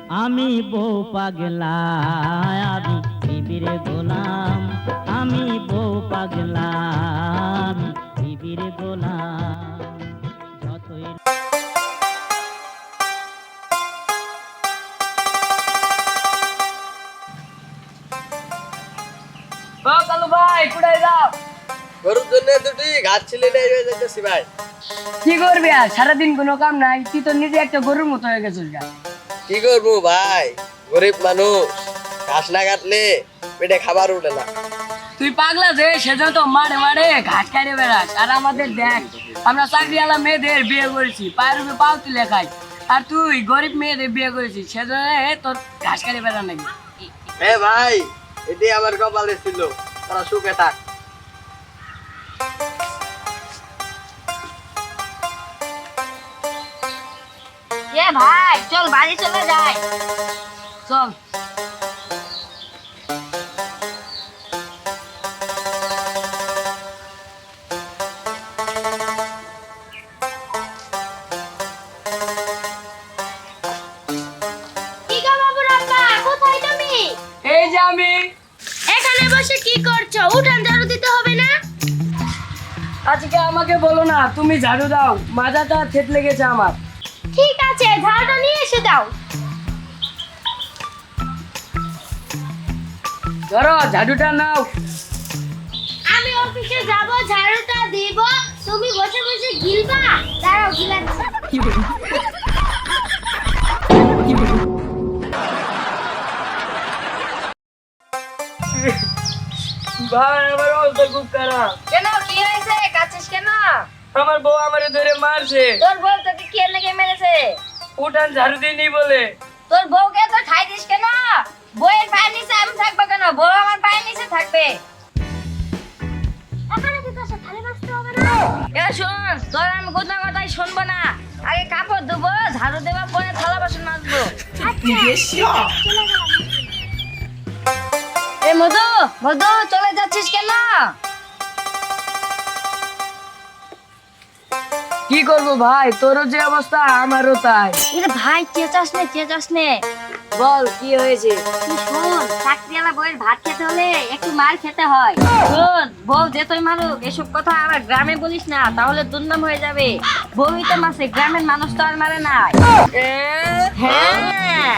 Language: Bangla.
আমি বউ পাগলা, আমি বিবির গোলাম। আমি বউ পাগলা, আমি বিবির গোলাম। যতই ও কালু ভাই কোথায় যাও? গরুর জন্য দুটি ঘাস ছিলে নিয়ে যাইতেছি ভাই। কি করবি আর সারাদিন কোনো কাম নাই, তুই তো নিজে একটা গরুর মতো হয়ে গেছিস গা। কি করবো ভাই, গরিব মানুষ, ঘাস না কাটলে পেটে খাবার উঠে না। তুই পাগলা যে সেজন্য তো মাঠে মাঠে ঘাস খাইয়ে বেড়াস। আর আমাদের দেখ, আমরা চাকরিওয়ালা মেয়েদের বিয়ে করেছি, পায়ের উপরে পাও তুলে খাই। আর তুই গরিব মেয়েদের বিয়ে করেছিস, সেজন্য তোর ঘাস খাইয়ে বেড়া নাকি? এ ভাই, এটি আমার কপালে ছিল, তারা সুখে থাক। এ ভাই চল বাড়ি চলে যাই। চল। কি গো বাবুর আব্বা, কোথায় তুমি? এই যে আমি। এখানে বসে কি করছো? উঠান ঝাড়ু দিতে হবে না? আজকে আমাকে বলো না, তুমি ঝাড়ু দাও, মাথাটা থেতলে গেছে আমার। ঠিক আছে, ঝাড়ুটা নিয়ে এসে দাও। ধরো ঝাড়ুটা নাও। আমি অফিসে যাব, ঝাড়ুটা দিব, তুমি বসে বসে গিলবা। দাঁড়াও গিলাচ্ছি। ভাই আমার অবস্থা খুব খারাপ। কেন কি হয়েছে? কাছিস কেন? আমার বউ আমারে ধরে মারছে। তোর বউ তোকে কে লেগে মেরেছে? উঠান ঝাড়ু দিইনি বলে। তোর বউকে তো ঠাই দিস কেন? বউয়ের পায়ের নিচে আমি থাকবো কেন? বউ আমার পায়ের নিচে থাকবে। এখানে কি তোর থালি বাজতে হবে না? এ শোন, তোর আমি কথা কথাই শুনবো না। আগে কাপড় ধুবো, ঝাড়ু দেবো, পরে থালা বাসন মাজবো। এ মধু, মধু চলে যাচ্ছিস কেন? কি করবো ভাই, তোরও যে অবস্থা আমারও তাই। এরে ভাই চেঁচাস নে, চেঁচাস নে। বল কি হয়েছে? তুই শোন, চাকরিওয়ালা বউয়ের ভাত খেতে হলে একটু মার খেতে হয়। শোন, বউ যেতই মারুক এসব কথা আবার গ্রামে বলিস না, তাহলে দুর্নাম হয়ে যাবে। বউই তো মাসে, গ্রামের মানুষ তো আর মারে না। হ্যাঁ